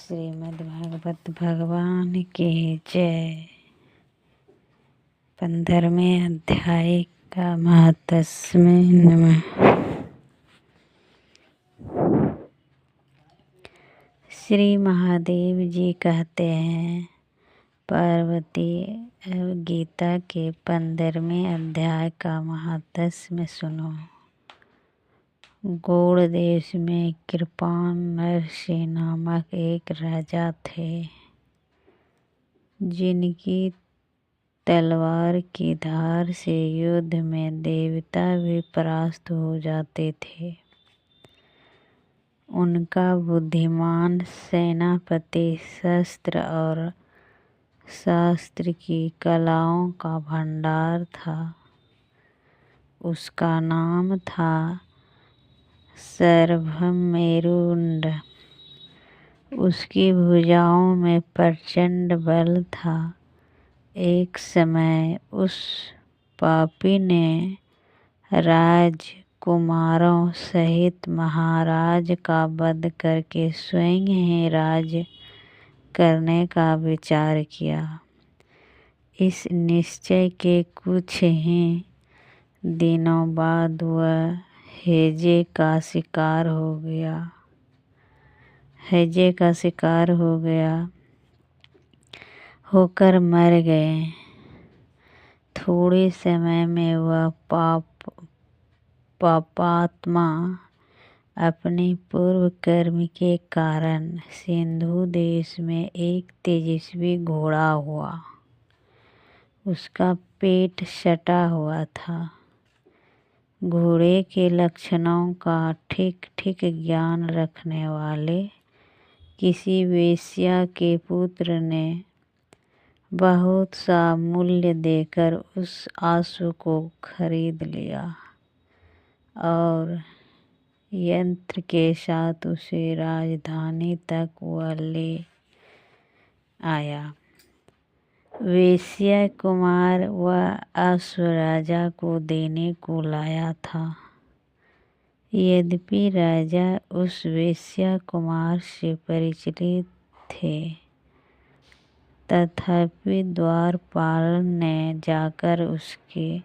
श्रीमद् भागवत भगवान की जय। 15वें अध्याय का महात्म्य नमः। श्री महादेव जी कहते हैं, पार्वती गीता के 15वें अध्याय का महात्म्य सुनो। गौड़ देश में कृपाण नरसिंह नामक एक राजा थे, जिनकी तलवार की धार से युद्ध में देवता भी परास्त हो जाते थे। उनका बुद्धिमान सेनापति शस्त्र और शास्त्र की कलाओं का भंडार था। उसका नाम था सर्वमेरुंड। उसकी भुजाओं में प्रचंड बल था। एक समय उस पापी ने राजकुमारों सहित महाराज का वध करके स्वयं ही राज करने का विचार किया। इस निश्चय के कुछ ही दिनों बाद वह हैजे का शिकार हो गया होकर मर गए। थोड़े समय में वह पापात्मा अपने पूर्व कर्म के कारण सिंधु देश में एक तेजस्वी घोड़ा हुआ। उसका पेट सटा हुआ था। घोड़े के लक्षणों का ठीक ठीक ज्ञान रखने वाले किसी वेश्या के पुत्र ने बहुत सा मूल्य देकर उस आशु को खरीद लिया और यंत्र के साथ उसे राजधानी तक वह ले आया। वेश्या कुमार वह आशु राजा को देने को लाया था। यद्यपि राजा उस वेश्या कुमार से परिचित थे, तथापि द्वारपाल ने जाकर उसके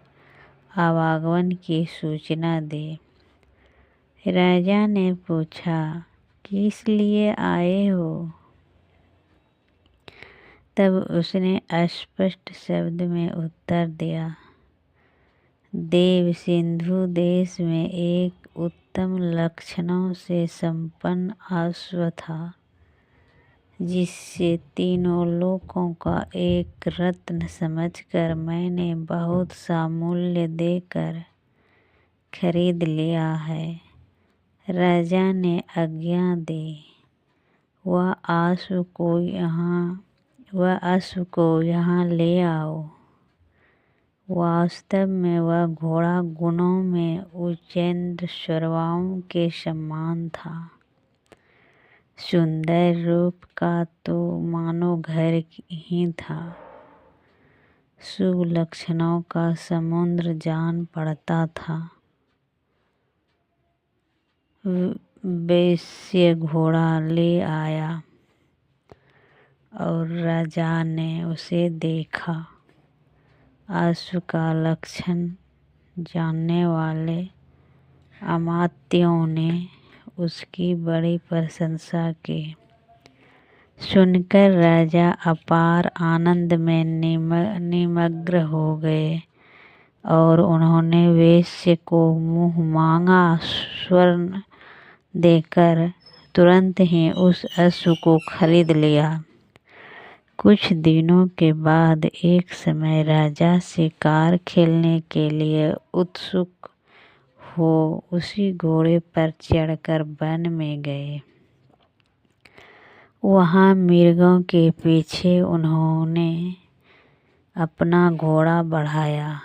आवागमन की सूचना दी। राजा ने पूछा, किस लिए आए हो? तब उसने स्पष्ट शब्द में उत्तर दिया, देव, सिंधु देश में एक उत्तम लक्षणों से संपन्न अश्व था, जिससे तीनों लोकों का एक रत्न समझकर मैंने बहुत सा मूल्य देकर खरीद लिया है। राजा ने आज्ञा दी, वह अश्व को यहाँ ले आओ। वास्तव में वह घोड़ा गुणों में उच्चैश्रवाओं के समान था। सुंदर रूप का तो मानो घर ही था। शुभ लक्षणों का समुद्र जान पड़ता था। वैश्य घोड़ा ले आया और राजा ने उसे देखा। अश्व का लक्षण जानने वाले अमात्यों ने उसकी बड़ी प्रशंसा की। सुनकर राजा अपार आनंद में निमग्न हो गए और उन्होंने वेश्य को मुँह मांगा स्वर्ण देकर तुरंत ही उस अश्व को खरीद लिया। कुछ दिनों के बाद एक समय राजा शिकार खेलने के लिए उत्सुक हो उसी घोड़े पर चढ़कर वन में गए। वहाँ मृगों के पीछे उन्होंने अपना घोड़ा बढ़ाया।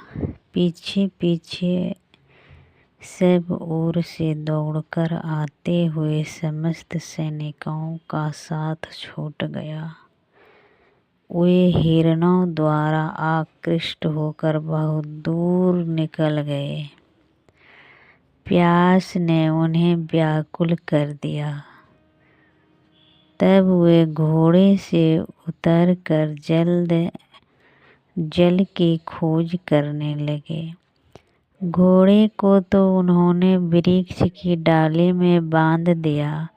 पीछे पीछे सब ओर से दौड़कर आते हुए समस्त सैनिकों का साथ छूट गया। वे हिरणों द्वारा आकृष्ट होकर बहुत दूर निकल गए। प्यास ने उन्हें व्याकुल कर दिया। तब वे घोड़े से उतरकर जल की खोज करने लगे। घोड़े को तो उन्होंने वृक्ष की डाली में बांध दिया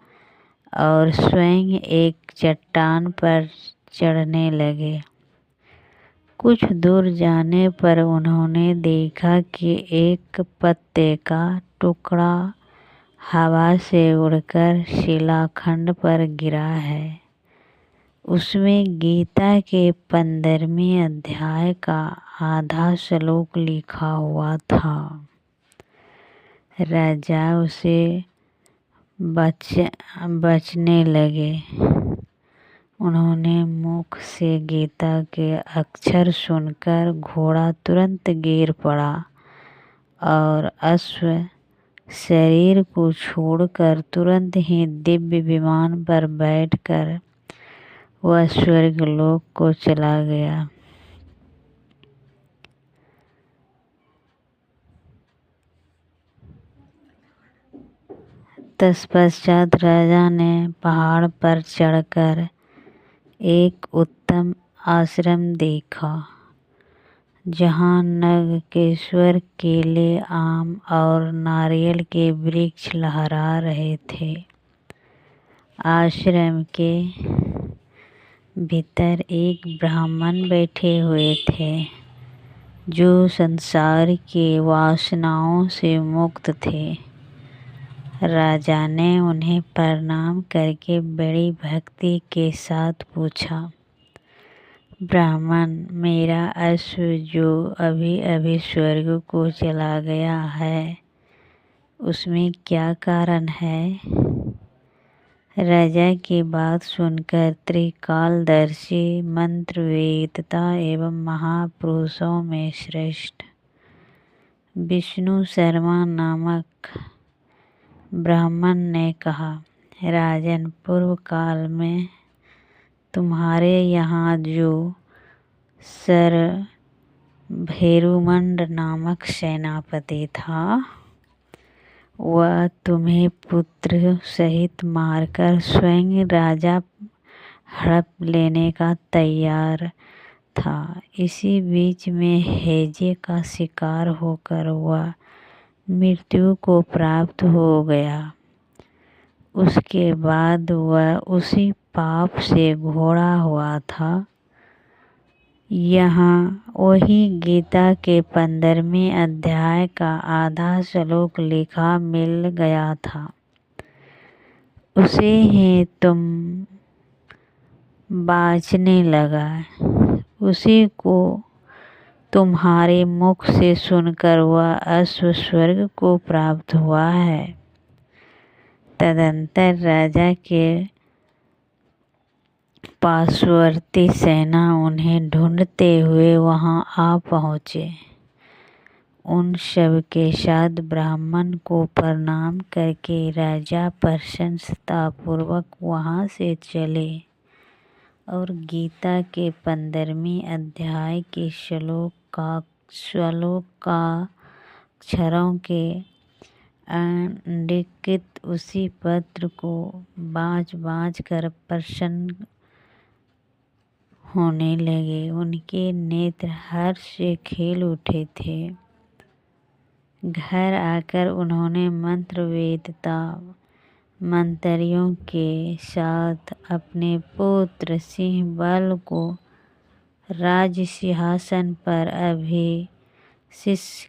और स्वयं एक चट्टान पर चढ़ने लगे। कुछ दूर जाने पर उन्होंने देखा कि एक पत्ते का टुकड़ा हवा से उड़कर शिलाखंड पर गिरा है। उसमें गीता के 15वें अध्याय का आधा श्लोक लिखा हुआ था। राजा उसे बचने लगे। उन्होंने मुख से गीता के अक्षर सुनकर घोड़ा तुरंत गिर पड़ा और अश्व शरीर को छोड़कर तुरंत ही दिव्य विमान पर बैठकर वह स्वर्गलोक को चला गया। तत्पश्चात राजा ने पहाड़ पर चढ़कर एक उत्तम आश्रम देखा, जहाँ नगकेश्वर, केले, आम और नारियल के वृक्ष लहरा रहे थे। आश्रम के भीतर एक ब्राह्मण बैठे हुए थे, जो संसार की वासनाओं से मुक्त थे। राजा ने उन्हें प्रणाम करके बड़ी भक्ति के साथ पूछा, ब्राह्मण, मेरा अश्व जो अभी अभी स्वर्ग को चला गया है, उसमें क्या कारण है? राजा की बात सुनकर त्रिकालदर्शी, मंत्रवेदता एवं महापुरुषों में श्रेष्ठ विष्णु शर्मा नामक ब्राह्मण ने कहा, राजन, पूर्व काल में तुम्हारे यहाँ जो सर भेरुमंड नामक सेनापति था, वह तुम्हें पुत्र सहित मारकर स्वयं राजा हड़प लेने का तैयार था। इसी बीच में हैजे का शिकार होकर वह मृत्यु को प्राप्त हो गया। उसके बाद वह उसी पाप से घोड़ा हुआ था। यहाँ वही गीता के 15वें अध्याय का आधा श्लोक लिखा मिल गया था। उसे ही तुम बाँचने लगा। उसी को तुम्हारे मुख से सुनकर वह अश्व स्वर्ग को प्राप्त हुआ है। तदंतर राजा के पार्श्ववर्ती सेना उन्हें ढूंढते हुए वहां आ पहुँचे। उन सब के साथ ब्राह्मण को प्रणाम करके राजा प्रसन्नतापूर्वक वहां से चले और गीता के 15वें अध्याय के श्लोक का अक्षरों के अंकित उसी पत्र को बाँच कर प्रसन्न होने लगे। उनके नेत्र हर्ष से खिल उठे थे। घर आकर उन्होंने मंत्रवेदता मंत्रियों के साथ अपने पुत्र सिंहबल को राज सिंहासन पर अभिषिक्त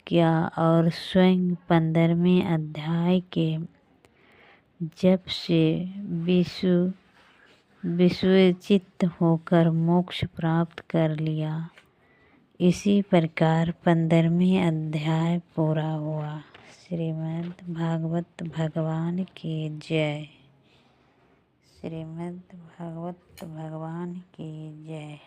किया और स्वयं 15वें अध्याय के जप से विश्वचित्त होकर मोक्ष प्राप्त कर लिया। इसी प्रकार 15वें अध्याय पूरा हुआ। श्रीमद् भागवत भगवान की जय। श्रीमद् भागवत भगवान की जय।